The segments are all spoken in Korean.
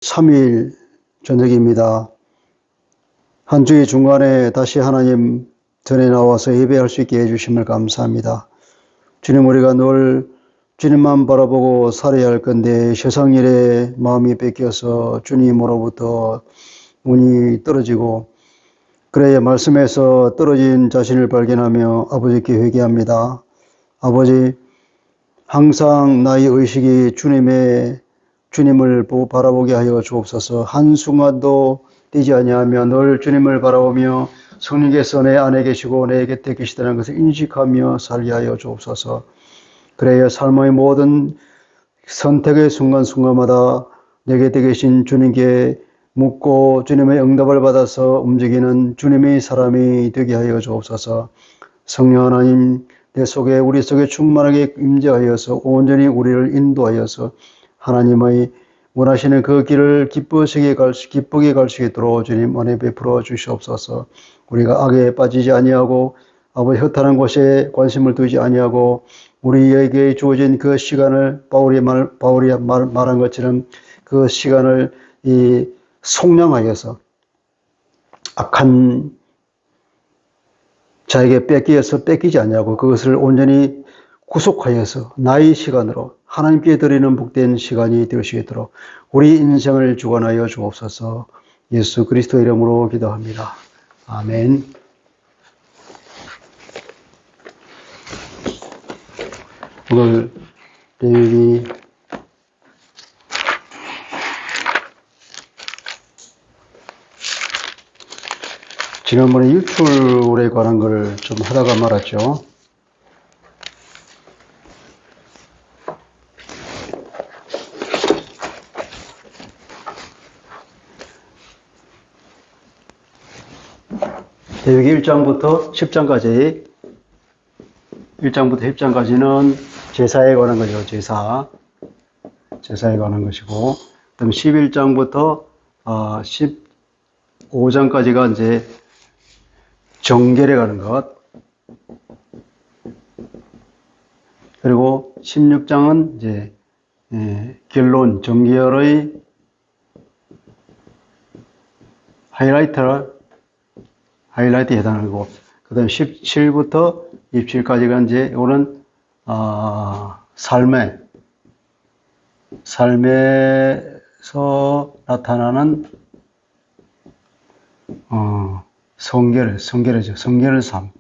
3일 저녁입니다. 한 주의 중간에 다시 하나님 전에 나와서 예배할 수 있게 해주심을 감사합니다. 주님, 우리가 늘 주님만 바라보고 살아야 할 건데 세상 일에 마음이 뺏겨서 주님으로부터 운이 떨어지고 그래야 말씀에서 떨어진 자신을 발견하며 아버지께 회개합니다. 아버지, 항상 나의 의식이 주님을 바라보게 하여 주옵소서. 한순간도 띄지 아니하며 늘 주님을 바라보며 성령께서 내 안에 계시고 내 곁에 계시다는 것을 인식하며 살게 하여 주옵소서. 그래야 삶의 모든 선택의 순간순간마다 내 곁에 계신 주님께 묻고 주님의 응답을 받아서 움직이는 주님의 사람이 되게 하여 주옵소서. 성령 하나님, 우리 속에 충만하게 임재하여서 온전히 우리를 인도하여서 하나님의 원하시는 그 길을 기쁘게 갈 수 있도록 주님 은혜 베풀어 주시옵소서. 우리가 악에 빠지지 아니하고 아버지 허탄한 곳에 관심을 두지 아니하고 우리에게 주어진 그 시간을 바울이 말한 것처럼 그 시간을 속량하여서 악한 자에게 뺏기지 아니하고 그것을 온전히 구속하여서 나의 시간으로 하나님께 드리는 복된 시간이 될 수 있도록 우리 인생을 주관하여 주옵소서. 예수 그리스도 이름으로 기도합니다. 아멘. 오늘 내용이 지난번에 일출에 관한 걸 좀 하다가 말았죠. 레위기 1장부터 10장까지 1장부터 10장까지는 제사에 관한 거죠. 제사에 관한 것이고 그다음 11장부터 15장까지가 이제 정결에 관한 것, 그리고 16장은 이제 결론, 정결의 하이라이트에 해당하고, 그 다음 17부터 27까지가 이제, 이거는, 삶에서 나타나는, 성결의 삶.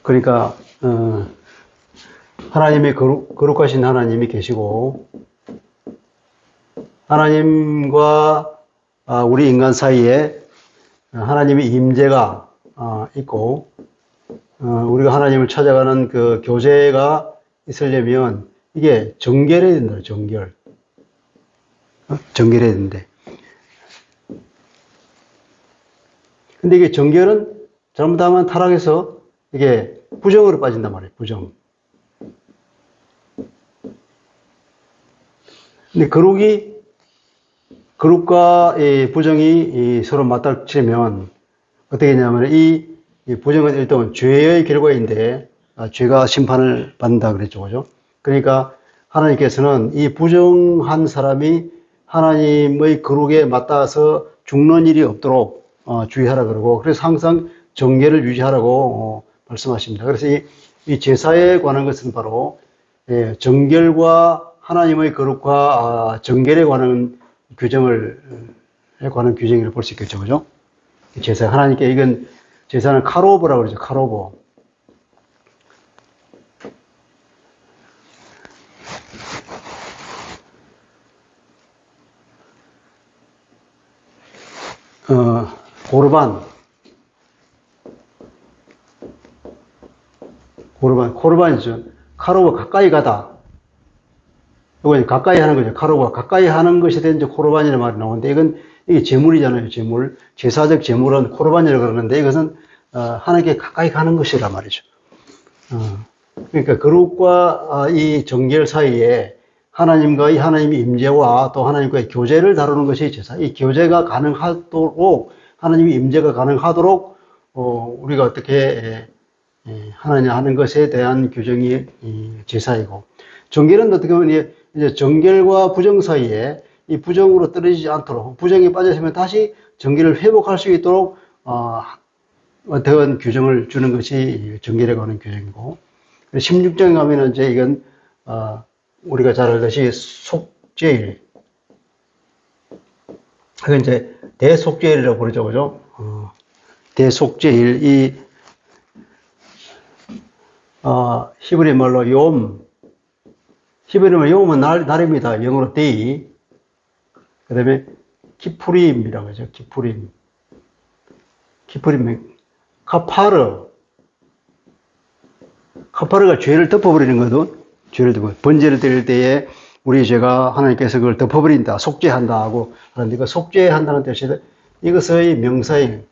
그러니까, 하나님의 거룩하신 하나님이 계시고, 하나님과 우리 인간 사이에 하나님의 임재가 있고, 우리가 하나님을 찾아가는 그 교제가 있으려면 이게 정결해야 된다. 정결해야 된대. 근데 이게 정결은 잘못하면 타락해서 이게 부정으로 빠진단 말이에요. 부정. 근데 거룩과 이 부정이 서로 맞닥치면 어떻게 되냐면 이 부정은 일단 죄의 결과인데 죄가 심판을 받는다 그랬죠. 그죠? 그러니까 하나님께서는 이 부정한 사람이 하나님의 거룩에 맞닿아서 죽는 일이 없도록 주의하라 그러고, 그래서 항상 정결을 유지하라고 말씀하십니다. 그래서 이 제사에 관한 것은 바로 정결과 하나님의 거룩과 정결에 관한 규정이라고 볼 수 있겠죠. 그죠? 제사, 하나님께 이건 제사는 카로보라고 그러죠. 카로보. 고르반이죠. 카로보 가까이 가다. 이건 가까이 하는 거죠. 카로보가 가까이 하는 것에 대한 이제 코르반이라는 말이 나오는데 이게 제물이잖아요. 제물. 제사적 제물은 코르반이라고 그러는데 이것은 하나님께 가까이 가는 것이란 말이죠. 그러니까 거룩과 이 정결 사이에 하나님과의 하나님의 임재와 또 하나님과의 교제를 다루는 것이 제사. 이 교제가 가능하도록 하나님의 임재가 가능하도록 우리가 어떻게 하느냐 하는 것에 대한 규정이 제사이고, 정결은 어떻게 보면 이제 정결과 부정 사이에 이 부정으로 떨어지지 않도록, 부정에 빠졌으면 다시 정결을 회복할 수 있도록 어떤 규정을 주는 것이 정결에 관한 규정이고, 16장에 가면은 이제 이건 우리가 잘 알듯이 속죄일, 그건 이제 대속죄일이라고 부르죠, 그죠? 대속죄일, 히브리 말로 욤, 히브리 말로 욤은 날입니다. 영어로 데이. 그 다음에 키푸림이라고 하죠. 키푸림. 카파르가 죄를 덮어버리는 거거든. 죄를 번제를 드릴 때에 우리 죄가 하나님께서 그걸 덮어버린다, 속죄한다 하고 하는데, 그 속죄한다는 뜻이 이것의 명사인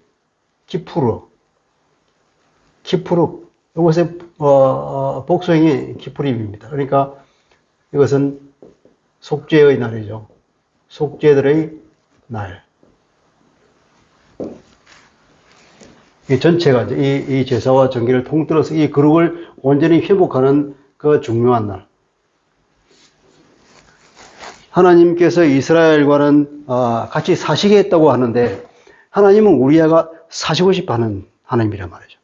키푸르. 이것의 복수형이 키푸림입니다. 그러니까 이것은 속죄의 날이죠. 속죄들의 날. 이 전체가 이 제사와 정기를 통틀어서 이 거룩을 온전히 회복하는 그 중요한 날. 하나님께서 이스라엘과는 같이 사시겠다고 하는데, 하나님은 우리와 사시고 싶어 하는 하나님이란 말이죠.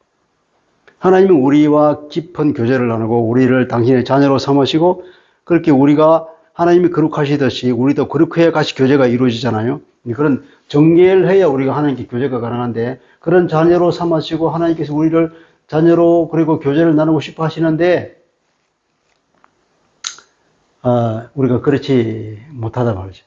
하나님은 우리와 깊은 교제를 나누고 우리를 당신의 자녀로 삼으시고, 그렇게 우리가 하나님이 거룩하시듯이 우리도 거룩해야 같이 교제가 이루어지잖아요. 그런 정결을 해야 우리가 하나님께 교제가 가능한데, 그런 자녀로 삼으시고 하나님께서 우리를 자녀로 그리고 교제를 나누고 싶어 하시는데, 우리가 그렇지 못하다 말이죠.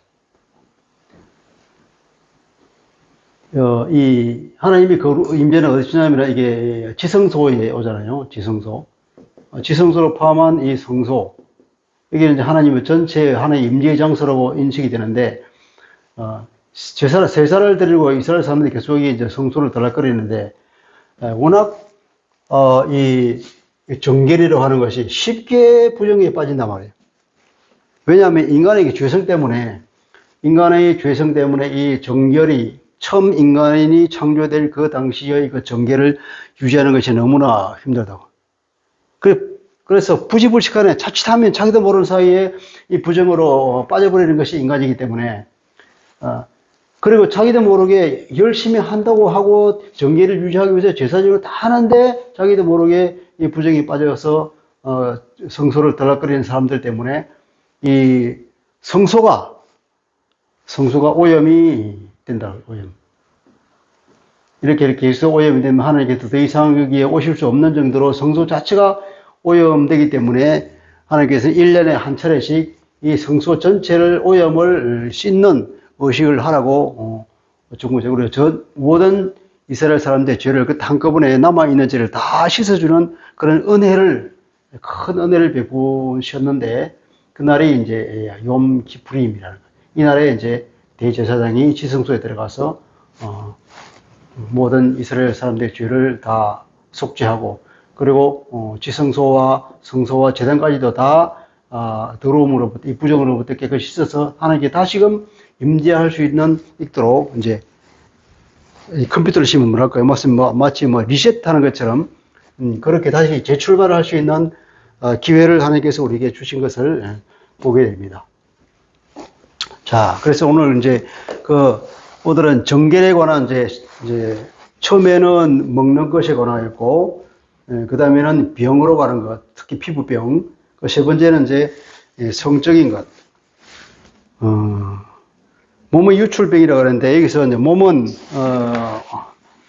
이 하나님이 그 임재는 어디서 오냐면 이게 지성소에 오잖아요. 지성소로 포함한 이 성소, 이게 이제 하나님의 전체 하나의 임재의 장소라고 인식이 되는데, 제사를 드리고 이스라엘 사람들이 계속 이제 성소를 들락거리는데, 워낙 이 정결이라고 하는 것이 쉽게 부정에 빠진단 말이에요. 왜냐하면 인간의 죄성 때문에 이 정결이, 처음 인간이 창조될 그 당시의 그 정결을 유지하는 것이 너무나 힘들다고. 그래서 부지불식간에 자칫하면 자기도 모르는 사이에 이 부정으로 빠져버리는 것이 인간이기 때문에, 그리고 자기도 모르게 열심히 한다고 하고 정결을 유지하기 위해서 제사적으로 다 하는데 자기도 모르게 이 부정에 빠져서 성소를 들락거리는 사람들 때문에 이 성소가 오염이 된다. 이렇게 해서 오염이 되면 하나님께서 더 이상 여기에 오실 수 없는 정도로 성소 자체가 오염되기 때문에 하나님께서 1년에 한 차례씩 이 성소 전체를 오염을 씻는 의식을 하라고 중국적으로 모든 이스라엘 사람들의 죄를 한꺼번에 남아있는 죄를 다 씻어주는 그런 큰 은혜를 베푸셨는데, 그날이 이제 욤 키푸림이라는 거예요. 이날에 이제 대제사장이 지성소에 들어가서 모든 이스라엘 사람들의 죄를 다 속죄하고, 그리고 지성소와 성소와 제단까지도 다 더러움으로부터, 이 부정으로부터 깨끗이 씻어서 하나님께 다시금 임재할 수 있도록 이제 이 컴퓨터를 치면 뭐랄까요? 마치 리셋하는 것처럼 그렇게 다시 재출발을 할 수 있는 기회를 하나님께서 우리에게 주신 것을 보게 됩니다. 자, 그래서 오늘 이제 오늘은 정결에 관한 이제 처음에는 먹는 것에 관하였고, 그 다음에는 병으로 가는 것, 특히 피부병. 그 세 번째는 이제 성적인 것. 몸의 유출병이라고 그러는데, 여기서 이제 몸은,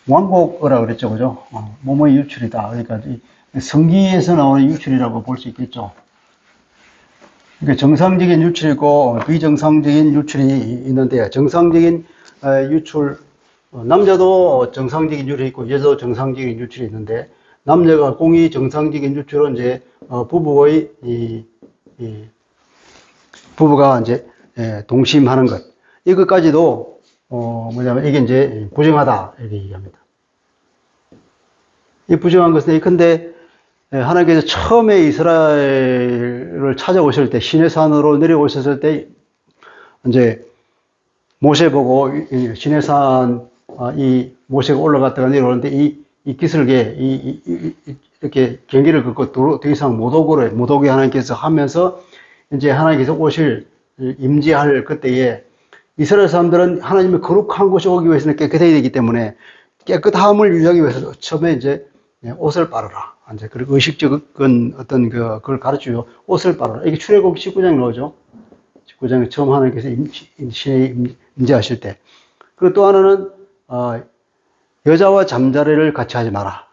완곡이라고 그랬죠. 그죠? 몸의 유출이다. 그러니까 성기에서 나오는 유출이라고 볼 수 있겠죠. 그러니까 정상적인 유출이고 비정상적인 유출이 있는데, 정상적인 유출, 남자도 정상적인 유출이 있고 여자도 정상적인 유출이 있는데, 남자가 공이 정상적인 유출은 이제 부부가 이제 동심하는 것, 이것까지도 뭐냐면 이게 이제 부정하다 이렇게 얘기합니다. 이 부정한 것은, 근데 하나님께서 처음에 이스라엘을 찾아오실 때, 시내산으로 내려오셨을 때 이제 모세 보고 시내산 이 모세가 올라갔다가 내려오는데 이 기슭에 이렇게 경계를 긋고 더 이상 못 오게 하나님께서 하면서 이제 하나님께서 오실 임재할 그때에 이스라엘 사람들은 하나님의 거룩한 곳에 오기 위해서는 깨끗해야 되기 때문에 깨끗함을 유지하기 위해서 처음에 이제 옷을 빨아라. 이제 그리고 의식적인 어떤 그걸 가르쳐요. 옷을 빨아라. 이게 출애굽 19장에 나오죠. 19장에 처음 하나님께서 신에 임재하실 때. 그리고 또 하나는 여자와 잠자리를 같이 하지 마라.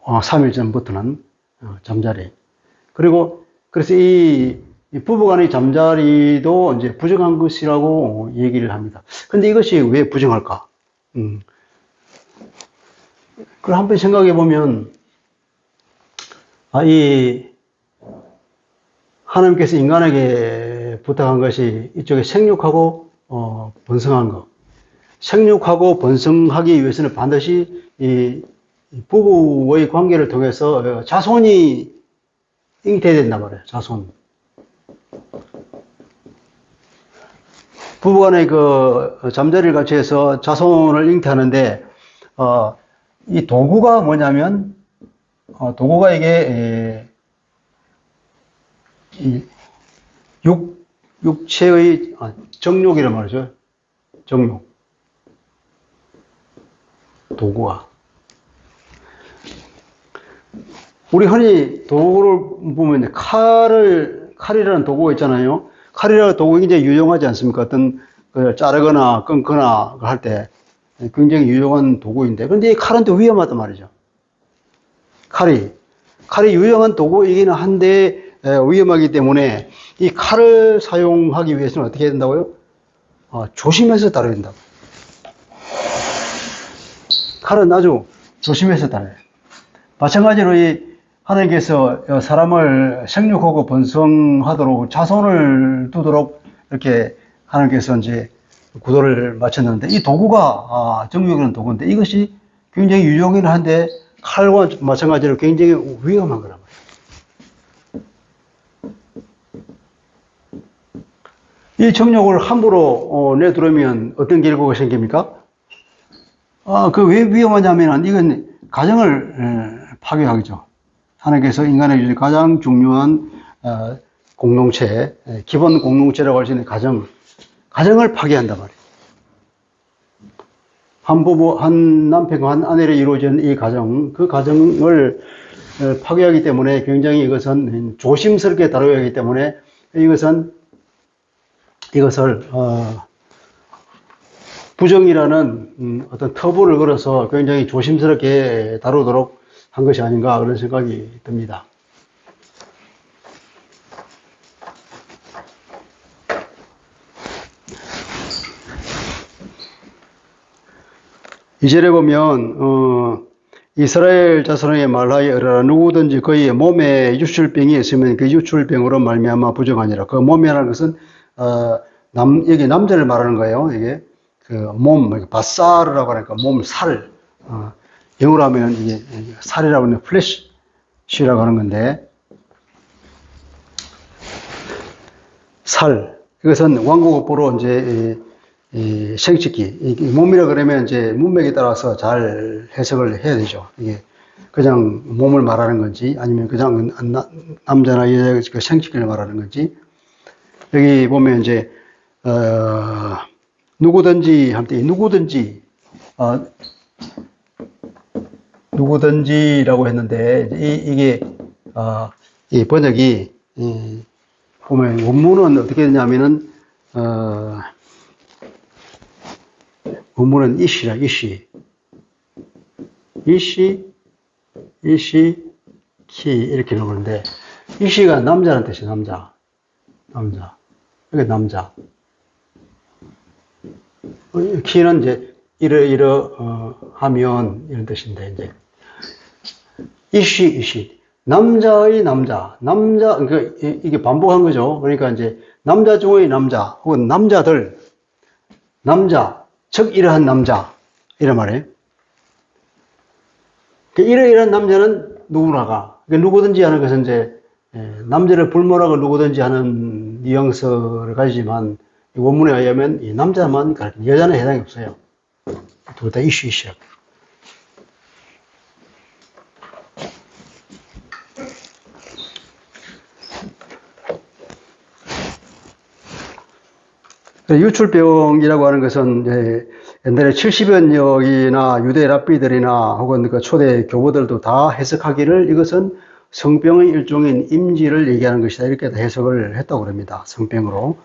3일 전부터는 잠자리. 그리고 그래서 이 부부간의 잠자리도 이제 부정한 것이라고 얘기를 합니다. 근데 이것이 왜 부정할까? 그걸 한번 생각해 보면, 이 하나님께서 인간에게 부탁한 것이 이쪽에 생육하고 번성한 것. 생육하고 번성하기 위해서는 반드시 이 부부의 관계를 통해서 자손이 잉태해야 된단 말이에요. 자손. 부부간의 그 잠자리를 같이 해서 자손을 잉태하는데 이 도구가 뭐냐면 도구가 이게 육체의 정욕이란 말이죠. 정욕. 도구가. 우리 흔히 도구를 보면 칼이라는 도구가 있잖아요. 칼이라는 도구가 굉장히 유용하지 않습니까? 어떤 자르거나 끊거나 할 때 굉장히 유용한 도구인데, 근데 이 칼은 또 위험하단 말이죠. 칼이 유용한 도구이기는 한데 위험하기 때문에 이 칼을 사용하기 위해서는 어떻게 해야 된다고요? 조심해서 다뤄야 된다고. 칼은 아주 조심해서 다뤄요. 마찬가지로 이 하나님께서 사람을 생육하고 번성하도록 자손을 두도록 이렇게 하나님께서 이제 구도를 마쳤는데 이 도구가 정육이라는 도구인데 이것이 굉장히 유용이긴 한데 칼과 마찬가지로 굉장히 위험한 거란 말이에요. 이 정욕을 함부로 내두르면 어떤 결과가 생깁니까? 왜 위험하냐면 이건 가정을 파괴하죠. 하나님께서 인간에게 주신 가장 중요한 공동체, 기본 공동체라고 할 수 있는 가정을 파괴한단 말이에요. 한 부부, 한 남편과 한 아내로 이루어진 이 가정, 그 가정을 파괴하기 때문에 굉장히 이것은 조심스럽게 다뤄야 하기 때문에 이것을 부정이라는 어떤 터부를 걸어서 굉장히 조심스럽게 다루도록 한 것이 아닌가 그런 생각이 듭니다. 이절에 보면 이스라엘 자손에게 말하여 이르라 누구든지 그의 몸에 유출병이 있으면 그 유출병으로 말미암아 부정하니라. 그 몸이라는 것은 여기 남자를 말하는 거예요. 이게 그 몸, 바사르라고 하니까 몸, 살. 영어로 하면 이게 살이라고 하는 플래시라고 하는 건데 살. 이것은 왕국어보로 이제 생식기. 몸이라 그러면 이제 문맥에 따라서 잘 해석을 해야 되죠. 이게 그냥 몸을 말하는 건지 아니면 그냥 남자나 여자의 그 생식기를 말하는 건지. 여기 보면 이제 누구든지 할 때 누구든지라고 했는데 이게 이 번역이 보면 원문은 어떻게 되냐면은 원문은 이시라 이시 키 이렇게 나오는데 이시가 남자라는 뜻이에요. 남자 이게 남자. 키는 이제 하면 이런 뜻인데 이제 이시 남자의 남자 그러니까 이게 반복한 거죠. 그러니까 이제 남자 중의 남자 혹은 남자들 즉 이러한 남자 이런 말이에요. 이러이러한 남자는 누구나가 누구든지 하는 것은 이제 남자를 불문하고 누구든지 하는 뉘앙스를 가지지만 원문에 의하면 이 남자만 가르칩니다. 여자는 해당이 없어요. 둘 다 이슈. 유출병이라고 하는 것은 이제 옛날에 70여 년이나 유대 랍비들이나 혹은 그 초대 교보들도 다 해석하기를 이것은 성병의 일종인 임지를 얘기하는 것이다. 이렇게 해석을 했다고 합니다. 성병으로.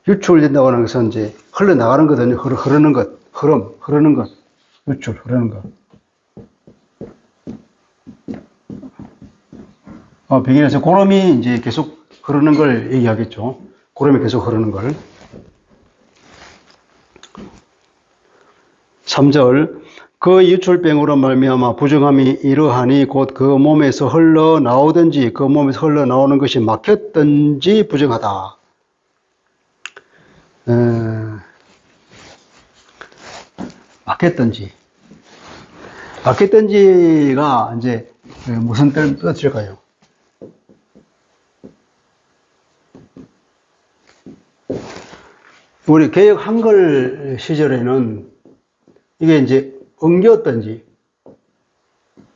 유출된다고 하는 것은 이제 흘러나가는 거거든요. 흐르는 것, 흐르는 것, 유출, 흐르는 것. 병이라서 고름이 이제 계속 흐르는 걸 얘기하겠죠. 고름이 계속 흐르는 걸. 3절. 그 유출병으로 말미암아 부정함이 이러하니 곧 그 몸에서 흘러나오든지 그 몸에서 흘러나오는 것이 막혔든지 부정하다. 막혔든지가 이제 무슨 뜻일까요? 우리 개역 한글 시절에는 이게 이제 엉겼든지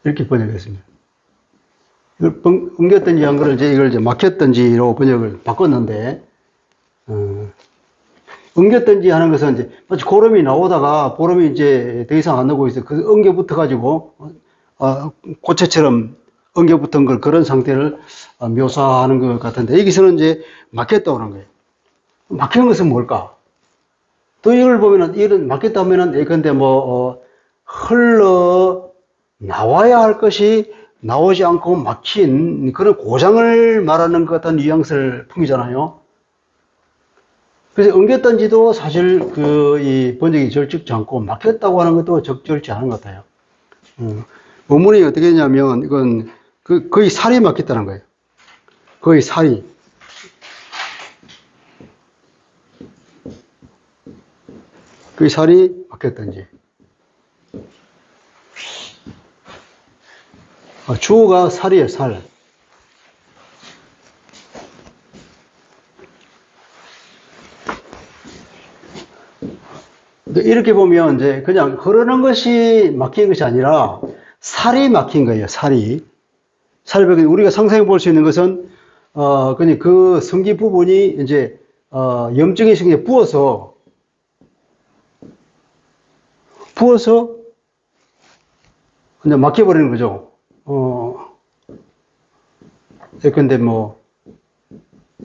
이렇게 번역했습니다. 이걸 엉겼든지 한 거를 이제 막혔든지로 번역을 바꿨는데, 엉겼든지 하는 것은 이제 마치 고름이 나오다가 보름이 이제 더 이상 안 나오고 있어. 그 엉겨 붙어가지고, 고체처럼 엉겨 붙은 걸 그런 상태를 묘사하는 것 같은데, 여기서는 이제 막혔다고 하는 거예요. 막힌 것은 뭘까? 또 이걸 보면은, 이런 막혔다 하면은, 예컨대 흘러 나와야 할 것이 나오지 않고 막힌 그런 고장을 말하는 것 같은 뉘앙스를 풍기잖아요. 그래서 엉겼던지도 사실 이 번역이 적절치 않고 막혔다고 하는 것도 적절치 않은 것 같아요. 원문이 어떻게 되냐면 이건 거의 살이 막혔다는 거예요. 거의 살이. 거의 살이 막혔던지. 주어가 살이에요, 살. 이렇게 보면 이제 그냥 흐르는 것이 막힌 것이 아니라 살이 막힌 거예요, 살이. 살벽이 우리가 상상해 볼 수 있는 것은, 그냥 그 성기 부분이 이제, 염증이 생겨 부어서, 그냥 막혀버리는 거죠. 예컨대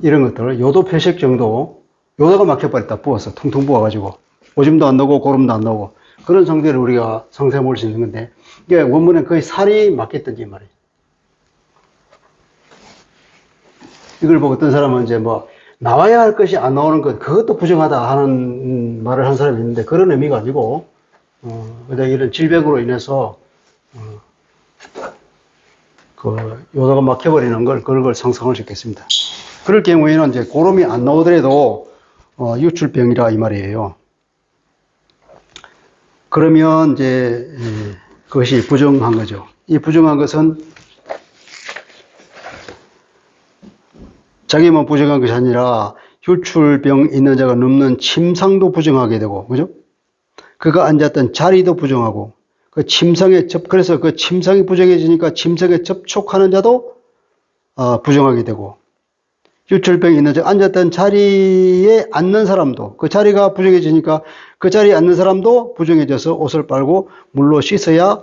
이런 것들, 요도 표식 정도, 요도가 막혀버렸다, 부어서, 퉁퉁 부어가지고. 오줌도 안 나오고, 고름도 안 나오고. 그런 상태를 우리가 상상해 볼 수 있는 건데, 이게 원문에 거의 살이 막혔던지 말이에요. 이걸 보고 어떤 사람은 이제 나와야 할 것이 안 나오는 것, 그것도 부정하다 하는 말을 한 사람이 있는데, 그런 의미가 아니고, 그냥 이런 질병으로 인해서, 요도가 막혀버리는 그걸 상상할 수 있겠습니다. 그럴 경우에는 이제 고름이 안 나오더라도, 유출병이라 이 말이에요. 그러면 이제, 그것이 부정한 거죠. 이 부정한 것은 자기만 부정한 것이 아니라 유출병 있는 자가 넘는 침상도 부정하게 되고, 그죠? 그가 앉았던 자리도 부정하고, 그래서 그 침상이 부정해지니까 침상에 접촉하는 자도 부정하게 되고, 유출병이 있는 자, 앉았던 자리에 앉는 사람도, 그 자리가 부정해지니까 그 자리에 앉는 사람도 부정해져서 옷을 빨고 물로 씻어야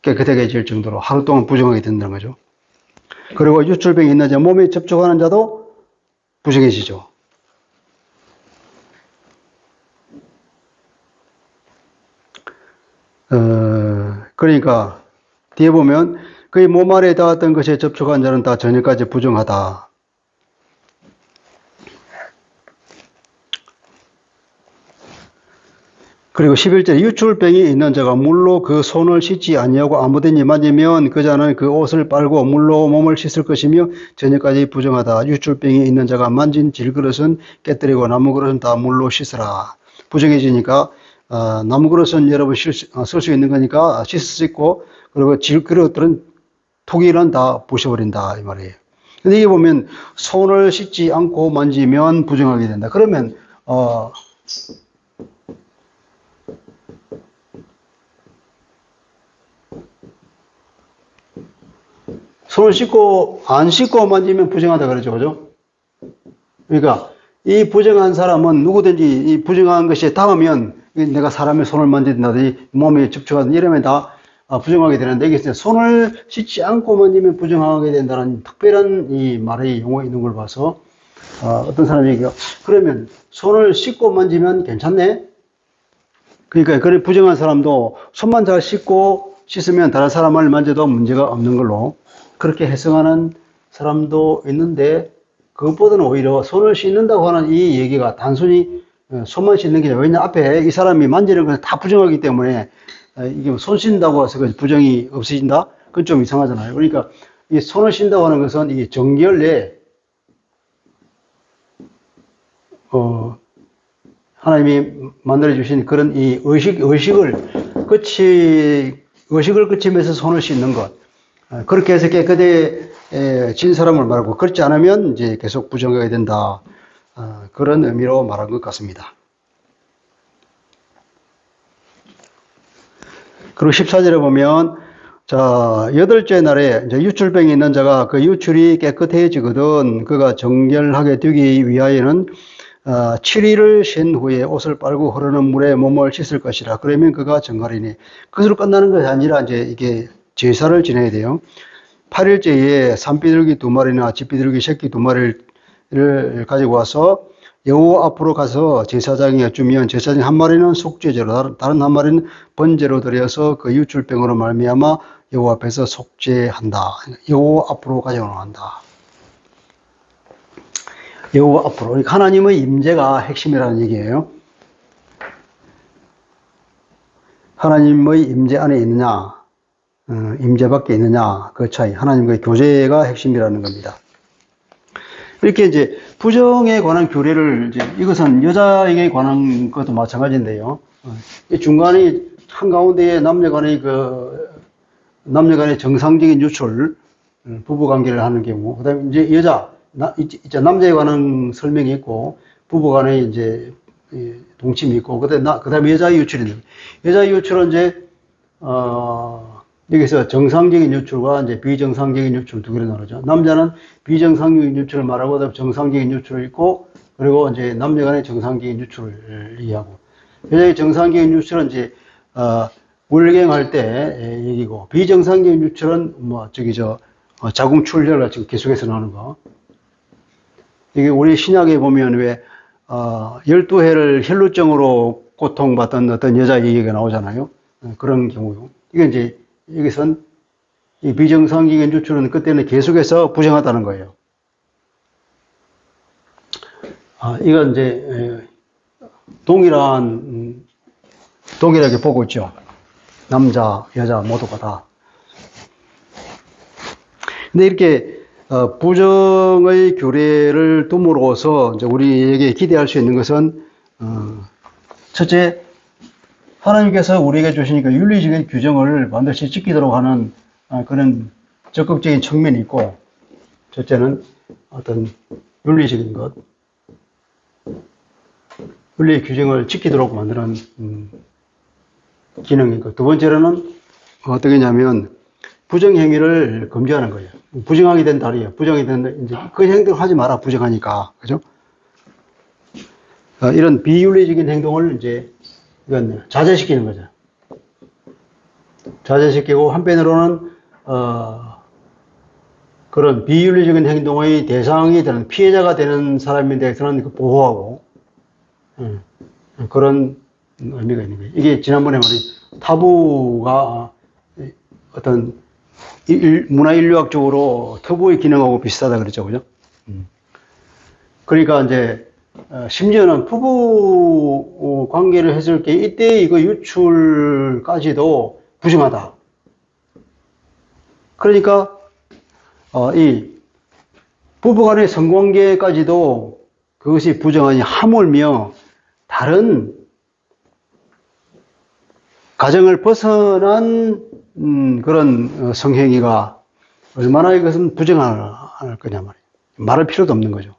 깨끗해질 정도로 하루 동안 부정하게 된다는 거죠. 그리고 유출병이 있는 자, 몸에 접촉하는 자도 부정해지죠. 그러니까 뒤에 보면 그의 몸 아래에 닿았던 것에 접촉한 자는 다 저녁까지 부정하다. 그리고 11절에 유출병이 있는 자가 물로 그 손을 씻지 아니하고 아무데니 만지면 그 자는 그 옷을 빨고 물로 몸을 씻을 것이며 저녁까지 부정하다. 유출병이 있는 자가 만진 질그릇은 깨뜨리고 나무그릇은 다 물로 씻으라. 부정해지니까 나무그릇은 여러분 쓸 수 있는 거니까 씻을 수 있고, 그리고 질그릇들은 토기는 다 부셔버린다 이 말이에요. 근데 이게 보면 손을 씻지 않고 만지면 부정하게 된다. 그러면 손을 씻고 안 씻고 만지면 부정하다 그러죠, 그죠? 그러니까 이 부정한 사람은 누구든지 이 부정한 것이 닿으면 내가 사람의 손을 만진다든지 몸에 접촉하든지 이러면 다 부정하게 되는데 이게 손을 씻지 않고 만지면 부정하게 된다는 특별한 이 말의 용어가 있는 걸 봐서 어떤 사람이 얘기해요. 그러면 손을 씻고 만지면 괜찮네? 그러니까 그래 부정한 사람도 손만 잘 씻고 씻으면 다른 사람을 만져도 문제가 없는 걸로 그렇게 해석하는 사람도 있는데 그것보다는 오히려 손을 씻는다고 하는 이 얘기가 단순히 손만 씻는 게 아니라 왜냐 앞에 이 사람이 만지는 것은 다 부정하기 때문에 이게 손 씻는다고 해서 그 부정이 없어진다? 그건 좀 이상하잖아요. 그러니까 이 손을 씻는다고 하는 것은 이 정결 내에 하나님이 만들어주신 그런 이 의식을 거치면서 손을 씻는 것. 그렇게 해서 깨끗해진 사람을 말하고, 그렇지 않으면 이제 계속 부정하게 된다. 그런 의미로 말한 것 같습니다. 그리고 14절에 보면, 자, 여덟째 날에 이제 유출병이 있는 자가 그 유출이 깨끗해지거든 그가 정결하게 되기 위하여는 7일을 쉰 후에 옷을 빨고 흐르는 물에 몸을 씻을 것이라. 그러면 그가 정갈이니. 그것으로 끝나는 것이 아니라 이제 이게 제사를 지내야 돼요. 8일째에 산비둘기 2마리나 집비둘기 새끼 2마리를 가지고 와서 여호와 앞으로 가서 제사장에 주면 제사장 한 마리는 속죄제로 다른 한 마리는 번제로 드려서 그 유출병으로 말미암아 여호와 앞에서 속죄한다. 여호와 앞으로 가져온다. 여호와 앞으로. 그러니까 하나님의 임재가 핵심이라는 얘기예요. 하나님의 임재 안에 있느냐, 임재 밖에 있느냐, 그 차이. 하나님과의 교제가 핵심이라는 겁니다. 이렇게 이제 부정에 관한 규례를 이제 이것은 여자에게 관한 것도 마찬가지인데요. 이 중간에 한가운데에 남녀간의 정상적인 유출, 부부 관계를 하는 경우, 그 다음에 이제 남자에 관한 설명이 있고, 부부 간에 이제 동침이 있고, 그 다음에 여자의 유출이 있는. 여자의 유출은 이제, 여기서 정상적인 유출과 이제 비정상적인 유출 두 개로 나누죠. 남자는 비정상적인 유출을 말하고, 그다음에 정상적인 유출을 있고, 그리고 이제 남녀 간의 정상적인 유출을 이해하고. 여자의 정상적인 유출은 이제, 월경할 때 얘기고, 비정상적인 유출은 자궁출혈을 지금 계속해서 나오는 거. 이게 우리 신약에 보면 왜, 12해를 혈루증으로 고통받던 어떤 여자 얘기가 나오잖아요. 그런 경우요. 이게 이제, 여기선 이 비정상적인 유출은 그때는 계속해서 부정하다는 거예요. 이건 이제, 동일하게 보고 있죠. 남자, 여자 모두가 다. 근데 이렇게, 부정의 규례를 둠으로써 이제 우리에게 기대할 수 있는 것은, 첫째, 하나님께서 우리에게 주신 그 윤리적인 규정을 반드시 지키도록 하는 그런 적극적인 측면이 있고, 첫째는 어떤 윤리적인 것, 윤리의 규정을 지키도록 만드는 기능인 것. 두 번째로는 어떻게냐면 부정행위를 금지하는 거예요. 부정하게 된 달이에요. 부정이 된, 이제 그 행동을 하지 마라. 부정하니까. 그죠? 이런 비윤리적인 행동을 이제 이건 자제시키는 거죠. 자제시키고 한편으로는 그런 비윤리적인 행동의 대상이 되는 피해자가 되는 사람에 대해서는 보호하고 그런 의미가 있는 거예요. 이게 지난번에 말한 타부가 어떤 문화인류학적으로 터부의 기능하고 비슷하다 그랬죠, 그죠? 그러니까 이제 심지어는 부부 관계를 했을 때 이때 이거 유출까지도 부정하다. 그러니까 이 부부간의 성관계까지도 그것이 부정하니 하물며 다른 가정을 벗어난 그런 성행위가 얼마나 이것은 부정할 거냐 말이에요. 말할 필요도 없는 거죠.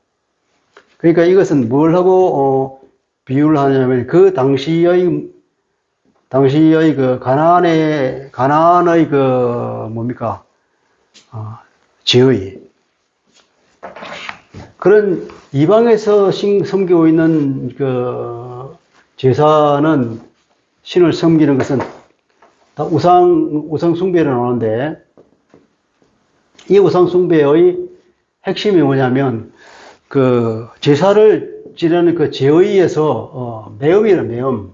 그러니까 이것은 뭘 하고 비유를 하냐면 그 당시의 그 가나안의 그 뭡니까? 죄의 그런 이방에서 섬기고 있는 그 제사는 신을 섬기는 것은 다 우상 숭배를 하는데 이 우상 숭배의 핵심이 뭐냐면 그 제사를 지내는 그 제의에서 매음이라 매음.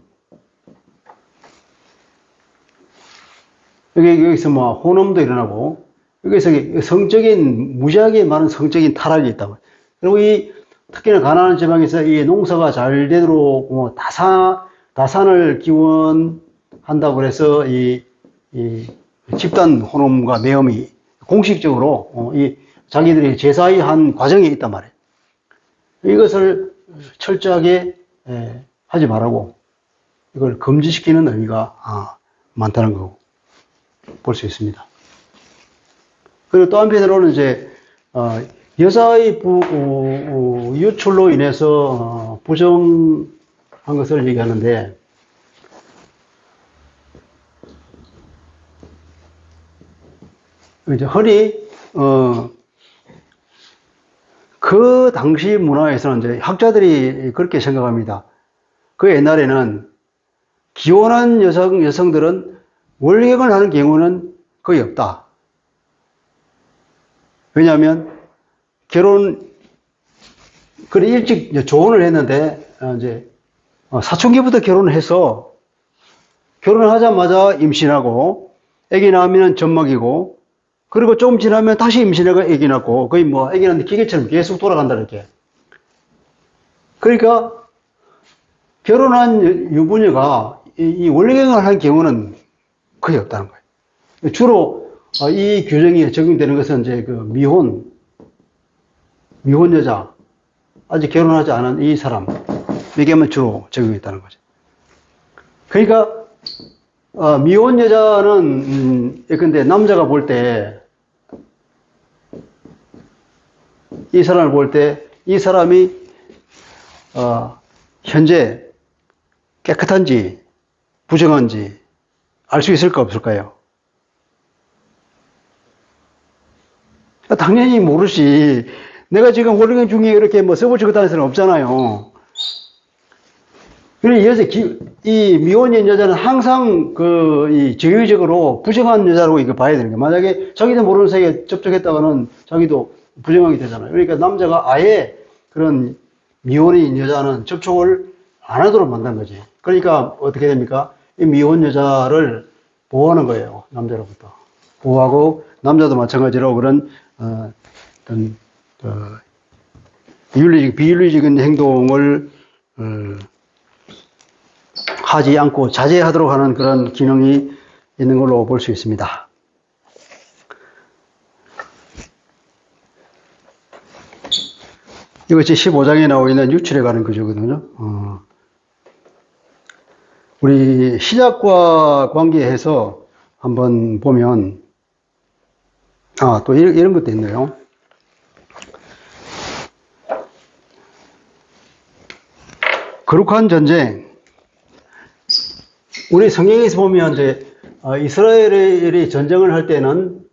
여기서 뭐 혼음도 일어나고 여기서 성적인 무지하게 많은 성적인 타락이 있다고. 그리고 이 특히나 가나안 지방에서 이 농사가 잘 되도록 뭐 다산을 기원한다고 그래서 이 집단 혼음과 매음이 공식적으로 이 자기들이 제사의 한 과정에 있단 말이에요. 이것을 철저하게 하지 말라고 이걸 금지시키는 의미가 많다는 거 볼 수 있습니다. 그리고 또 한편으로는 이제 여자의 유출로 인해서 부정한 것을 얘기하는데 이제 흔히 그 당시 문화에서는 이제 학자들이 그렇게 생각합니다. 그 옛날에는 기혼한 여성들은 월경을 하는 경우는 거의 없다. 왜냐하면 그래 일찍 조혼을 했는데 이제 사춘기부터 결혼을 해서 결혼을 하자마자 임신하고 아기 낳으면 젖먹이고 그리고 조금 지나면 다시 임신하고 아기 낳고 거의 뭐 아기 낳는데 기계처럼 계속 돌아간다 이렇게. 그러니까 결혼한 유부녀가 이 월경을 할 경우는 거의 없다는 거예요. 주로 이 규정이 적용되는 것은 이제 그 미혼 여자, 아직 결혼하지 않은 이 사람에게만 주로 적용했다는 거죠. 그러니까 미혼 여자는 예컨대 남자가 볼 때 이 사람을 볼 때 이 사람이 현재 깨끗한지 부정한지 알 수 있을까 없을까요? 당연히 모르지. 내가 지금 월경 중에 이렇게 뭐 써보지고 다니는 사람 없잖아요. 그래서 이 미혼인 여자는 항상 이 제의적으로 부정한 여자라고 이거 봐야 되는 거예요. 만약에 자기도 모르는 사이에 접촉했다가는 자기도 부정하게 되잖아요. 그러니까 남자가 아예 그런 미혼인 여자는 접촉을 안 하도록 만든 거지. 그러니까 어떻게 됩니까? 이 미혼 여자를 보호하는 거예요. 남자로부터. 보호하고 남자도 마찬가지로 그런 어떤 비윤리적인 행동을 하지 않고 자제하도록 하는 그런 기능이 있는 걸로 볼 수 있습니다. 이것이 15장에 나와 있는 유출에 관한 구조거든요. 우리 시작과 관계해서 한번 보면 또 이런 것도 있네요. 거룩한 전쟁. 우리 성경에서 보면 이제 이스라엘이 전쟁을 할 때는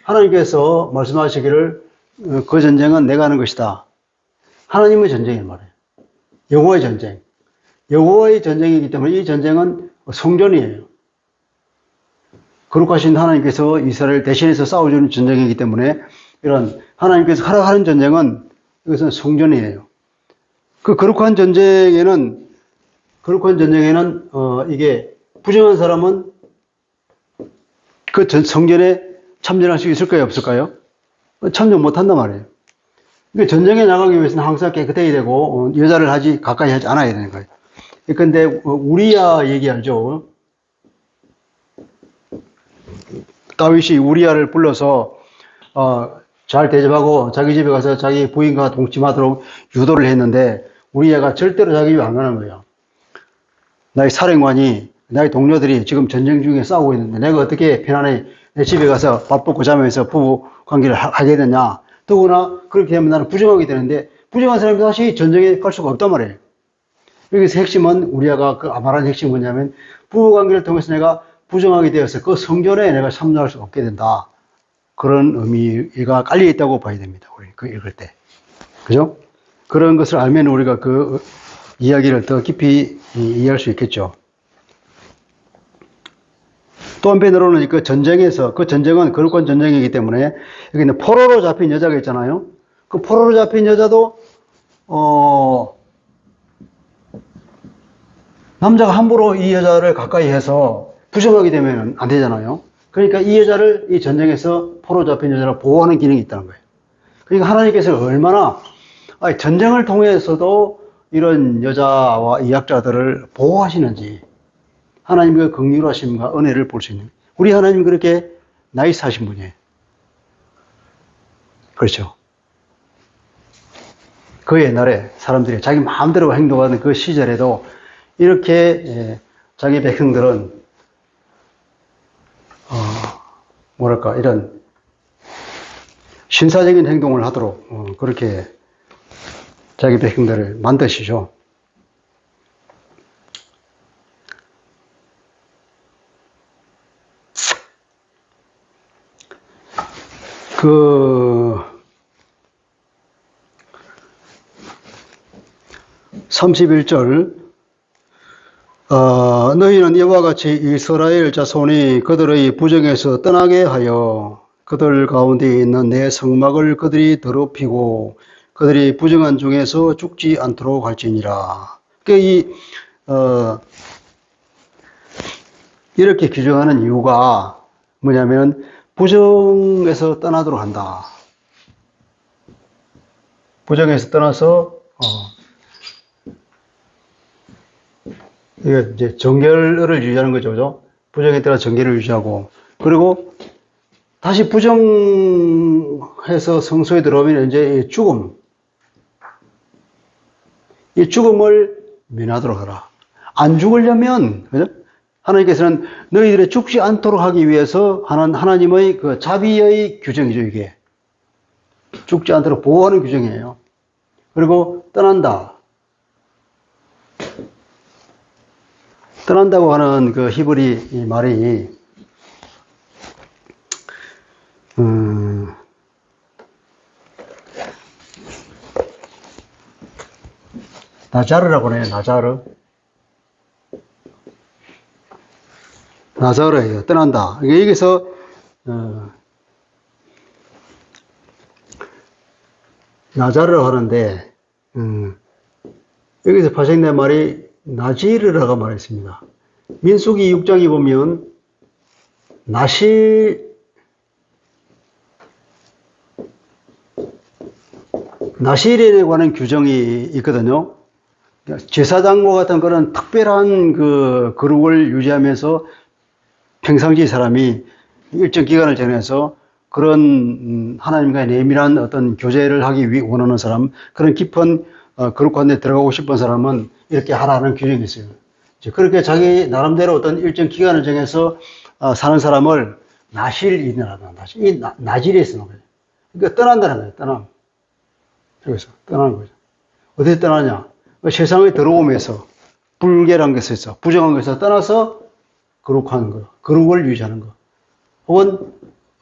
하나님께서 말씀하시기를 그 전쟁은 내가 하는 것이다. 하나님의 전쟁이란 말이에요. 여호와의 전쟁. 여호와의 전쟁이기 때문에 이 전쟁은 성전이에요. 거룩하신 하나님께서 이스라엘 대신해서 싸워주는 전쟁이기 때문에 이런 하나님께서 허락하는 전쟁은 이것은 성전이에요. 그 거룩한 전쟁에는 이게 부정한 사람은 그 성전에 참전할 수 있을까요, 없을까요? 참전 못 한단 말이에요. 그러니까 전쟁에 나가기 위해서는 항상 깨끗해야 되고 여자를 가까이 하지 않아야 되는 거예요. 근데 우리야 얘기하죠. 다윗이 우리야를 불러서 잘 대접하고 자기 집에 가서 자기 부인과 동침하도록 유도를 했는데 우리야가 절대로 자기 집에 안 가는 거예요. 나의 사령관이 나의 동료들이 지금 전쟁 중에 싸우고 있는데 내가 어떻게 편안히 내 집에 가서 밥 먹고 자면서 부부 관계를 하게 되냐. 더구나 그렇게 되면 나는 부정하게 되는데 부정한 사람이 다시 전쟁에 갈 수가 없단 말이에요. 여기서 핵심은 우리야가 말하는 핵심은 뭐냐면 부부 관계를 통해서 내가 부정하게 되어서 그 성전에 내가 참여할 수 없게 된다. 그런 의미가 깔려 있다고 봐야 됩니다. 우리 그 읽을 때. 그죠? 그런 것을 알면 우리가 그 이야기를 더 깊이 이해할 수 있겠죠. 또 한편으로는 그 전쟁에서, 그 전쟁은 거룩한 전쟁이기 때문에 여기는 포로로 잡힌 여자가 있잖아요. 그 포로로 잡힌 여자도 남자가 함부로 이 여자를 가까이 해서 부정하게 되면 안 되잖아요. 그러니까 이 여자를 이 전쟁에서 포로 잡힌 여자를 보호하는 기능이 있다는 거예요. 그러니까 하나님께서 얼마나 전쟁을 통해서도 이런 여자와 이약자들을 보호하시는지 하나님의 긍휼하심과 은혜를 볼 수 있는, 우리 하나님 그렇게 나이스하신 분이에요. 그렇죠. 그 옛날에 사람들이 자기 마음대로 행동하는 그 시절에도 이렇게 자기 백성들은 뭐랄까 이런 신사적인 행동을 하도록 그렇게 자기 백성들을 만드시죠. 그 31절 너희는 이와 같이 이스라엘 자손이 그들의 부정에서 떠나게 하여 그들 가운데 있는 내 성막을 그들이 더럽히고 그들이 부정한 중에서 죽지 않도록 할지니라. 이렇게 규정하는 이유가 뭐냐면 부정에서 떠나도록 한다. 부정에서 떠나서 이게 이제 정결을 유지하는 거죠, 그죠? 부정에 따라 정결을 유지하고, 그리고 다시 부정해서 성소에 들어오면 이제 죽음, 이 죽음을 면하도록 하라. 안 죽으려면, 그죠? 하나님께서는 너희들이 죽지 않도록 하기 위해서 하는 하나님의 그 자비의 규정이죠, 이게. 죽지 않도록 보호하는 규정이에요. 그리고 떠난다. 떠난다고 하는 그 히브리 이 말이, 나자르라고 해요, 나자르. 나자르예요, 떠난다. 여기서, 나자르라고 하는데, 여기서 파생된 말이 나지르라고 말했습니다. 민수기 6장에 보면 나실에 관한 규정이 있거든요. 제사장과 같은 그런 특별한 그 거룩을 유지하면서 평상시 사람이 일정 기간을 정해서 그런 하나님과의 내밀한 어떤 교제를 하기 위해 원하는 사람, 그런 깊은 거룩한 데 들어가고 싶은 사람은 이렇게 하라는 규정이 있어요. 그렇게 자기 나름대로 어떤 일정 기간을 정해서 사는 사람을 나실이라고 한다. 이 나질에 쓰는 거예요. 그러니까 떠난다는 거예요. 떠남. 여기서 떠나는 거죠. 어디에 떠나냐? 세상에 들어오면서 불결한 것에서 있어. 부정한 것에서 떠나서 거룩한 거, 거룩을 유지하는 거. 혹은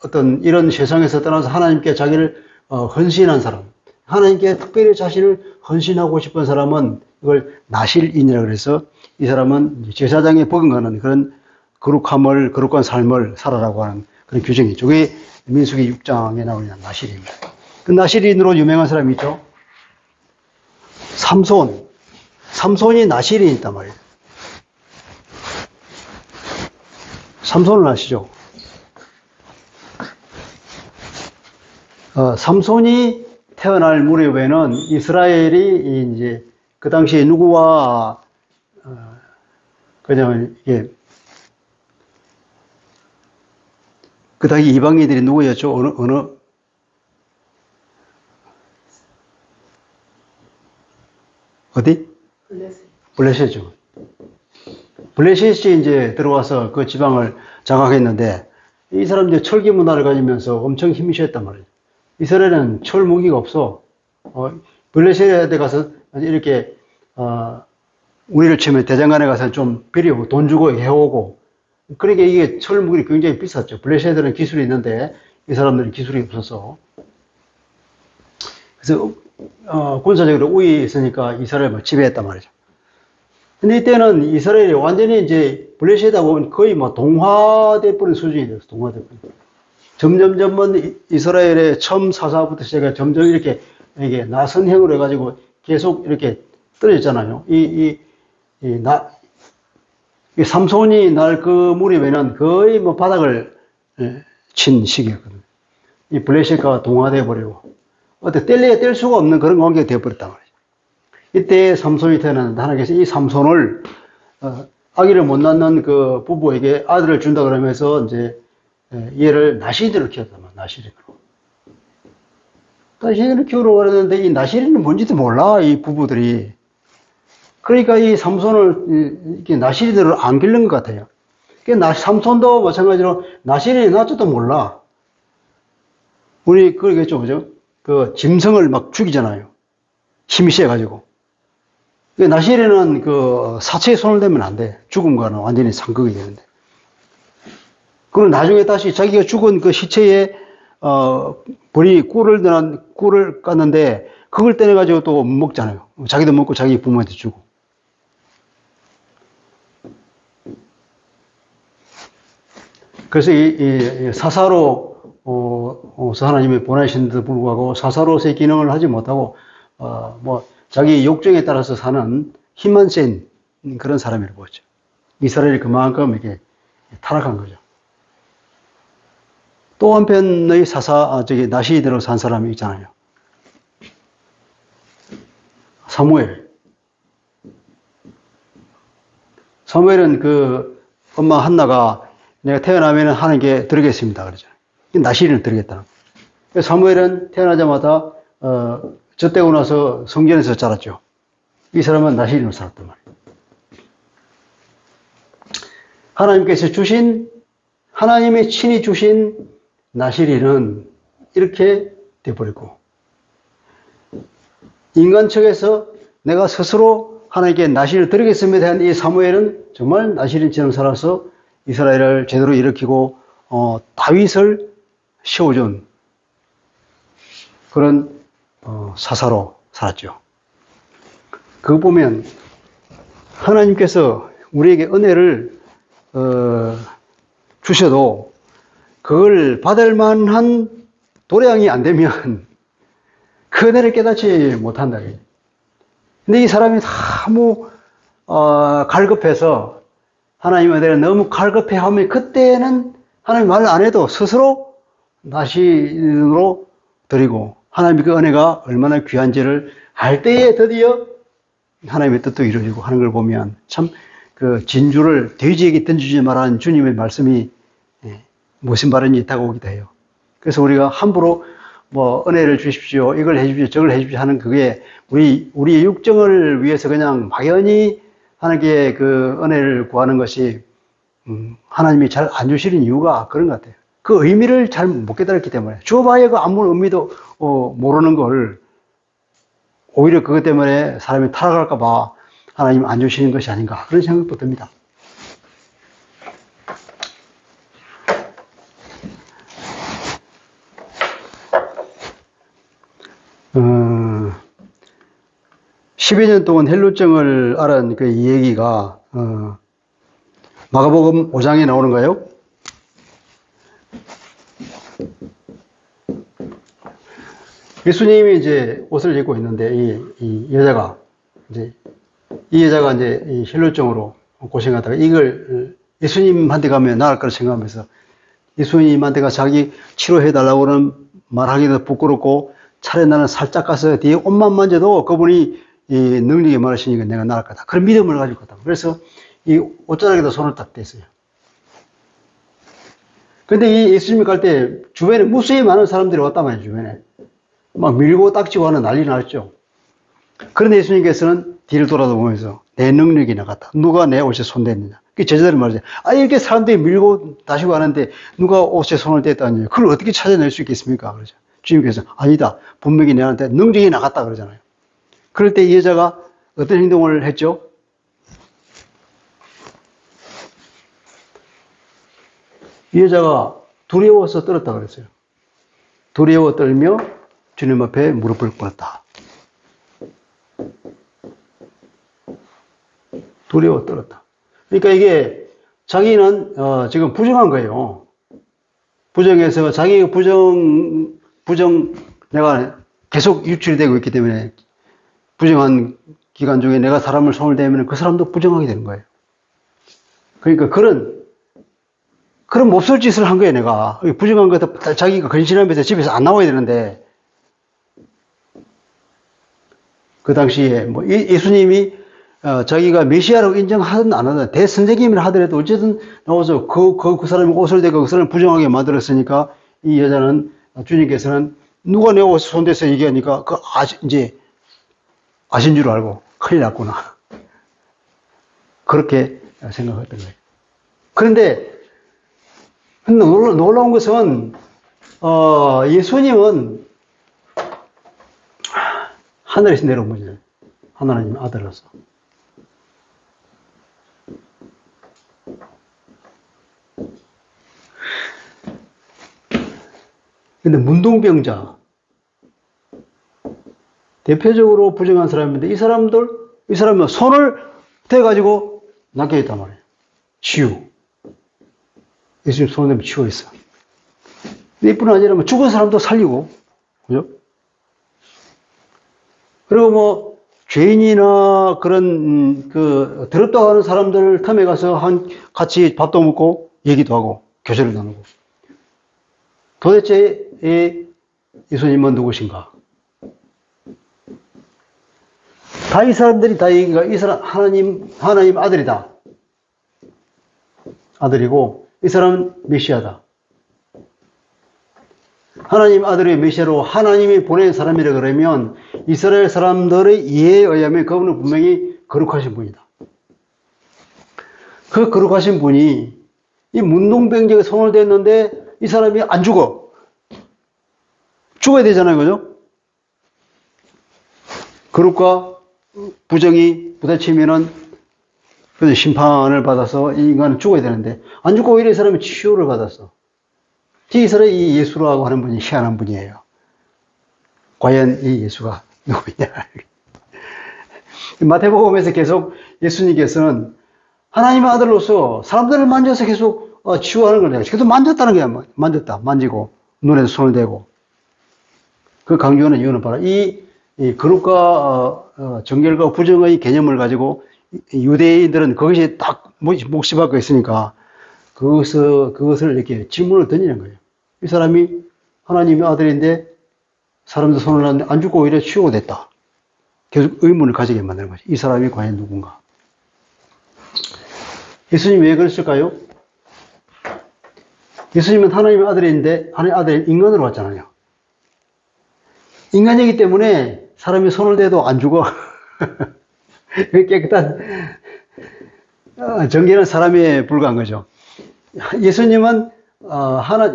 어떤 이런 세상에서 떠나서 하나님께 자기를 헌신한 사람, 하나님께 특별히 자신을 헌신하고 싶은 사람은 이걸 나실인이라고 그래서 이 사람은 제사장에 버금가는 그런 거룩한 삶을 살아라고 하는 그런 규정이죠. 그게 민수기 6장에 나오는 나실입니다. 그 나실인으로 유명한 사람이 있죠. 삼손이 나실이 있단 말이에요. 삼손을 아시죠? 삼손이 태어날 무렵에는 이스라엘이 이제 그 당시에 누구와 그냥 이게 그 당시 이방인들이 누구였죠? 어디? 블레셋이죠. 블레셋이 이제 들어와서 그 지방을 장악했는데 이 사람들이 철기 문화를 가지면서 엄청 힘이 셌단 말이에요. 이스라엘은 철 무기가 없어. 블레셋에 가서 이렇게 우리를 치면 대장간에 가서 좀 비리고 돈 주고 해오고, 그러니까 이게 철 무기가 굉장히 비쌌죠. 블레셋에는 기술이 있는데 이 사람들은 기술이 없어서. 그래서 군사적으로 우위에 있으니까 이스라엘을 지배했단 말이죠. 근데 이때는 이스라엘이 완전히 이제 블레셋하다 보면 거의 뭐 동화돼 버린 수준이 됐어. 동화돼 버린. 점점 이스라엘의 처음 사사부터 시작해 점점 이게 나선형으로 해가지고 계속 이렇게 떨어졌잖아요. 이 삼손이 날 그 무렵에는 거의 뭐 바닥을 친 시기였거든요. 이 블레셋과 동화돼 버리고 어때 뗄래야 뗄 수가 없는 그런 관계가 되어버렸단 말이죠. 이때 삼손이 태어났는데 하나님께서 이 삼손을 아기를 못 낳는 그 부부에게 아들을 준다 그러면서 이제 얘를 나시린으로 키웠단 말이야. 나시린으로 키우려고 그랬는데 이 나시린은 뭔지도 몰라 이 부부들이. 그러니까 이 삼손을 이렇게 나시린으로 안 기른 것 같아요. 삼손도 마찬가지로 나시린이 낳지도 몰라. 우리 그러겠죠, 그죠? 그 짐승을 막 죽이잖아요. 힘이 세가지고. 나시린은 그 사체에 손을 대면 안 돼. 죽음과는 완전히 상극이 되는데. 그리고 나중에 다시 자기가 죽은 그 시체에 벌이 꿀을 깠는데 그걸 떼내가지고 또 먹잖아요. 자기도 먹고 자기 부모한테 주고. 그래서 이 사사로 하나님이 보내신데도 불구하고 사사로서의 기능을 하지 못하고 뭐 자기 욕정에 따라서 사는 힘만 센 그런 사람이라고 보죠. 이스라엘이 그만큼 이렇게 타락한 거죠. 또 한편의 나시대로 산 사람이 있잖아요. 사무엘은 그 엄마 한나가 내가 태어나면 하나님께 드리겠습니다. 그러잖아요. 나시린을 드리겠다. 사무엘은 태어나자마자, 젖대고 나서 성전에서 자랐죠. 이 사람은 나시린으로 살았단 말이에요. 하나님이 친히 주신 나시린은 이렇게 돼버리고, 인간 측에서 내가 스스로 하나님께 나시린을 드리겠습니다 한 이 사무엘은 정말 나시린처럼 살아서 이스라엘을 제대로 일으키고 다윗을 세워준 그런 사사로 살았죠. 그거 보면 하나님께서 우리에게 은혜를 주셔도 그걸 받을 만한 도량이 안 되면 그 은혜를 깨닫지 못한다. 근데 이 사람이 너무 갈급해서 하나님의 은혜를 너무 갈급해하면 그때는 하나님 말을 안 해도 스스로 나시린으로 드리고 하나님의 그 은혜가 얼마나 귀한지를 알 때에 드디어 하나님의 뜻도 이루어지고 하는 걸 보면 참 그 진주를 돼지에게 던지지 말라는 주님의 말씀이 무슨 말인지 다가오기도 해요. 그래서 우리가 함부로 뭐 은혜를 주십시오, 이걸 해주십시오, 저걸 해주십시오 하는 그게 우리의 육정을 위해서 그냥 막연히 하나님께 그 은혜를 구하는 것이 하나님이 잘 안 주시는 이유가 그런 것 같아요. 그 의미를 잘 못 깨달았기 때문에 줘봐야 그 아무런 의미도 모르는 걸 오히려 그것 때문에 사람이 타락할까 봐 하나님 안 주시는 것이 아닌가 그런 생각도 듭니다. 어, 12년 동안 헬루증을 앓은 그 이 얘기가 마가복음 5장에 나오는가요? 예수님이 이제 옷을 입고 있는데 이 여자가 이제 이 헬루증으로 고생하다가 이걸 예수님한테 가면 나을 거라 생각하면서 예수님한테 가 자기 치료해달라고는 말하기도 부끄럽고 차라리 나는 살짝 가서 뒤에 옷만 만져도 그분이 이 능력이 많으시니까 내가 나을 거다. 그런 믿음을 가지고 있다. 그래서 이 옷자락에다 손을 딱 댔어요. 근데 이 예수님이 갈 때 주변에 무수히 많은 사람들이 왔단 말이에요, 주변에. 막 밀고 딱지고 하는 난리 났죠. 그런데 예수님께서는 뒤를 돌아보면서 내 능력이 나갔다. 누가 내 옷에 손댔느냐. 그 제자들이 말이죠. 이렇게 사람들이 밀고 다시고 하는데 누가 옷에 손을 댔다니. 그걸 어떻게 찾아낼 수 있겠습니까? 그러죠. 주님께서 아니다. 분명히 내한테 능력이 나갔다 그러잖아요. 그럴 때 이 여자가 어떤 행동을 했죠? 이 여자가 두려워서 떨었다 그랬어요. 두려워 떨며 주님 앞에 무릎을 꿇었다. 두려워 떨었다. 그러니까 이게 자기는 지금 부정한 거예요. 부정해서 자기 부정 내가 계속 유출이 되고 있기 때문에 부정한 기간 중에 내가 사람을 손을 대면 그 사람도 부정하게 되는 거예요. 그러니까 그런 몹쓸 짓을 한 거예요, 내가. 부정한 것도 자기가 근신하면서 집에서 안 나와야 되는데, 그 당시에 뭐 예수님이 자기가 메시아라고 인정하든 안 하든 대선생님이라 하더라도 어쨌든 나와서 그 사람이 옷을 대고 그 사람을 부정하게 만들었으니까 이 여자는 주님께서는 누가 내 옷을 손대서 얘기하니까 이제 아신 줄 알고 큰일 났구나. 그렇게 생각했던 거예요. 그런데 놀라운 것은 예수님은 하늘에서 내려온 분이에요. 하나님 아들로서. 근데 문둥병자 대표적으로 부정한 사람인데 이 사람은 손을 대가지고 낫게 했단 말이에요. 치유. 예수님 손을 대면 치유했어. 이뿐 아니라 죽은 사람도 살리고, 그죠? 그리고 뭐 죄인이나 그런 더럽다고 하는 사람들 틈에 가서 같이 밥도 먹고 얘기도 하고 교제를 나누고. 도대체 예수님은 누구신가? 다 이 사람들이 다 이 사람 하나님 아들이다. 아들이고 이 사람은 메시아다. 하나님 아들의 메시아로 하나님이 보낸 사람이라 그러면 이스라엘 사람들의 이해에 의하면 그분은 분명히 거룩하신 분이다. 그 거룩하신 분이 이 문둥병자가 손을 댔는데 이 사람이 안 죽어. 죽어야 되잖아요. 그죠? 거룩과 부정이 부딪히면은 심판을 받아서 이 인간은 죽어야 되는데 안 죽고 오히려 이 사람이 치유를 받았어. 이 사람이 이 예수라고 하는 분이 희한한 분이에요. 과연 이 예수가 누구냐? 마태복음에서 계속 예수님께서는 하나님의 아들로서 사람들을 만져서 계속 치유하는 걸 내가 계속 만졌다는 거야. 만졌다, 만지고 눈에도 손을 대고. 그 강조하는 이유는 바로 이 거룩과 정결과 부정의 개념을 가지고 유대인들은 그것이 딱 몫이 박혀 있으니까 그것을 이렇게 질문을 던지는 거예요. 이 사람이 하나님의 아들인데 사람들 손을 놨는데 안 죽고 오히려 치유가 됐다. 계속 의문을 가지게 만드는 거죠. 이 사람이 과연 누군가? 예수님이 왜 그랬을까요? 예수님은 하나님의 아들인데 하나님의 아들이 인간으로 왔잖아요. 인간이기 때문에 사람이 손을 대도 안 죽어. 깨끗한 정결한 사람에 불과한 거죠. 예수님은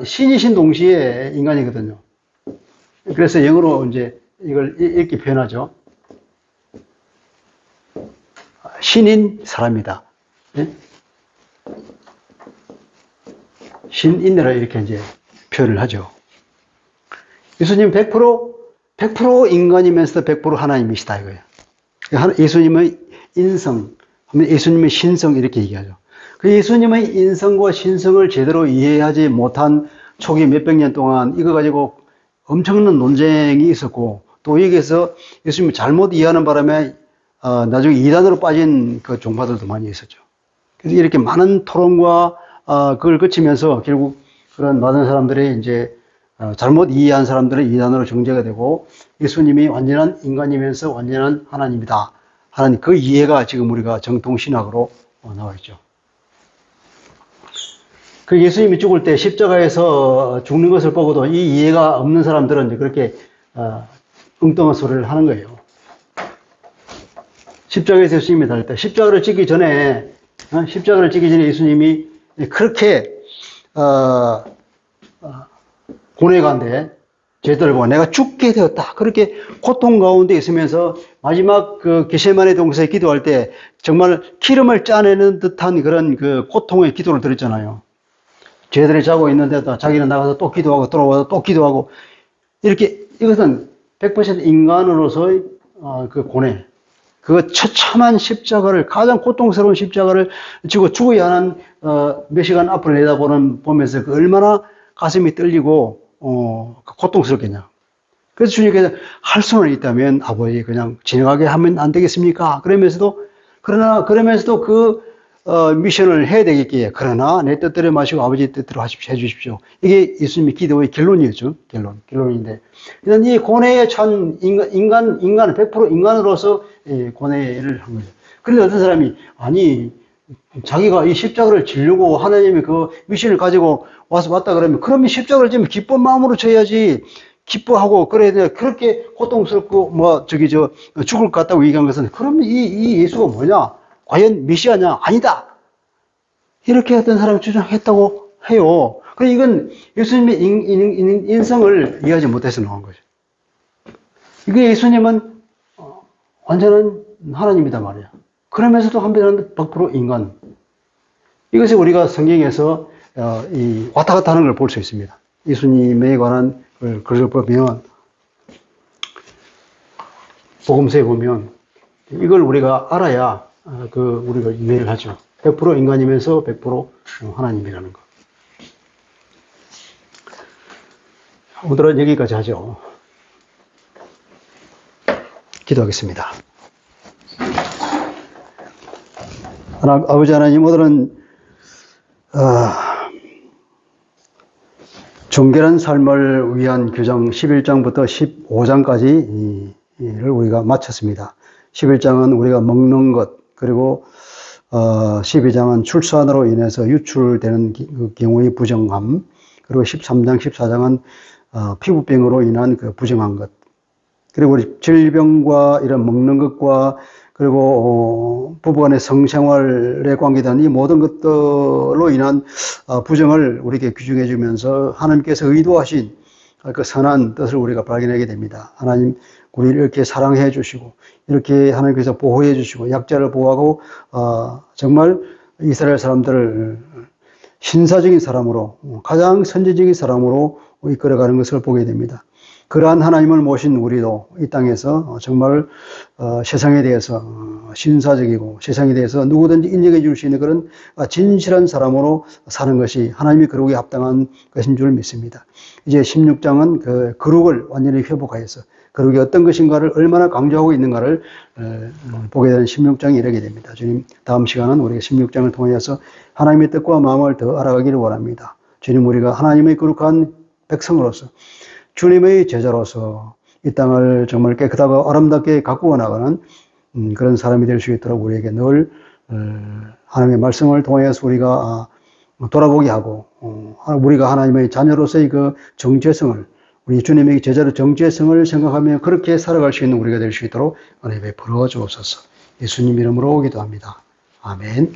신이신 동시에 인간이거든요. 그래서 영어로 이제 이걸 이렇게 표현하죠. 신인 사람이다. 네? 신인이라 이렇게 이제 표현을 하죠. 예수님 100% 인간이면서 100% 하나님이시다 이거예요. 예수님의 인성, 예수님의 신성 이렇게 얘기하죠. 그 예수님의 인성과 신성을 제대로 이해하지 못한 초기 몇백 년 동안 이거 가지고 엄청난 논쟁이 있었고 또 여기에서 예수님을 잘못 이해하는 바람에 나중에 이단으로 빠진 그 종파들도 많이 있었죠. 그래서 이렇게 많은 토론과 그걸 거치면서 결국 그런 많은 사람들이 이제 잘못 이해한 사람들은 이단으로 정죄가 되고 예수님이 완전한 인간이면서 완전한 하나님이다 하는 그 이해가 지금 우리가 정통신학으로 나와 있죠. 그 예수님이 죽을 때 십자가에서 죽는 것을 보고도 이 이해가 없는 사람들은 이제 그렇게 엉뚱한 소리를 하는 거예요. 십자가에서 예수님이 달릴 때 십자가를 찍기 전에 예수님이 그렇게 고뇌간데 제자들 보고 내가 죽게 되었다. 그렇게 고통 가운데 있으면서 마지막 그 겟세마네 동산에 기도할 때 정말 기름을 짜내는 듯한 그런 그 고통의 기도를 드렸잖아요. 제자들이 자고 있는데도 자기는 나가서 또 기도하고 돌아와서 또 기도하고 이렇게 이것은 100% 인간으로서의 그 고뇌. 그 처참한 십자가를, 가장 고통스러운 십자가를 지고 죽어야 하는 몇 시간 앞을 보면서 그 얼마나 가슴이 떨리고 고통스럽겠냐. 그래서 주님께서 할 수는 있다면 아버지 그냥 지나가게 하면 안 되겠습니까? 그러면서도 그 미션을 해야 되겠기에 그러나 내 뜻대로 마시고 아버지 뜻대로 해주십시오. 이게 예수님의 기도의 결론이었죠. 결론인데 일단 이 고뇌에 찬 인간은 100% 인간으로서 고뇌를 한 거죠. 그런데 어떤 사람이 아니 자기가 이 십자가를 지려고 하나님의 그 미션을 가지고 왔다 그러면 십자가를 지면 기쁜 마음으로 져야지. 기뻐하고 그래야 돼. 그렇게 고통스럽고 죽을 것 같다고 얘기한 것은 그럼 이 예수가 뭐냐? 과연 메시아냐? 아니다. 이렇게 어떤 사람이 주장했다고 해요. 그래 이건 예수님의 인성을 이해하지 못해서 나온 거죠. 이게 예수님은 완전한 하나님이다 말이야. 그러면서도 한편으로는 100% 인간. 이것이 우리가 성경에서 왔다 갔다 하는 걸 볼 수 있습니다. 예수님에 관한 글을 보면 복음서에 보면 이걸 우리가 알아야 우리가 이해를 하죠. 100% 인간이면서 100% 하나님이라는 거. 오늘은 여기까지 하죠. 기도하겠습니다. 아버지 하나님, 오늘은 정결한 삶을 위한 규정 11장부터 15장까지를 우리가 마쳤습니다. 11장은 우리가 먹는 것, 그리고 12장은 출산으로 인해서 유출되는 그 경우의 부정함, 그리고 13장, 14장은 피부병으로 인한 그 부정한 것, 그리고 우리 질병과 이런 먹는 것과 그리고 부부간의 성생활에 관계된 이 모든 것들로 인한 부정을 우리에게 규정해 주면서 하나님께서 의도하신 그 선한 뜻을 우리가 발견하게 됩니다. 하나님, 우리를 이렇게 사랑해 주시고 이렇게 하나님께서 보호해 주시고 약자를 보호하고 정말 이스라엘 사람들을 신사적인 사람으로, 가장 선지적인 사람으로 이끌어가는 것을 보게 됩니다. 그러한 하나님을 모신 우리도 이 땅에서 정말 세상에 대해서 신사적이고 세상에 대해서 누구든지 인정해 줄 수 있는 그런 진실한 사람으로 사는 것이 하나님의 거룩에 합당한 것인 줄 믿습니다. 이제 16장은 그 거룩을 완전히 회복하여서 거룩이 어떤 것인가를 얼마나 강조하고 있는가를 보게 되는 16장이 이르게 됩니다. 주님, 다음 시간은 우리가 16장을 통해서 하나님의 뜻과 마음을 더 알아가기를 원합니다. 주님, 우리가 하나님의 거룩한 백성으로서 주님의 제자로서 이 땅을 정말 깨끗하고 아름답게 가꾸어 나가는 그런 사람이 될 수 있도록 우리에게 늘 하나님의 말씀을 통해서 우리가 돌아보게 하고 우리가 하나님의 자녀로서의 그 정체성을, 우리 주님의 제자로 정체성을 생각하며 그렇게 살아갈 수 있는 우리가 될 수 있도록 은혜 베풀어 주옵소서. 예수님 이름으로 기도합니다. 아멘.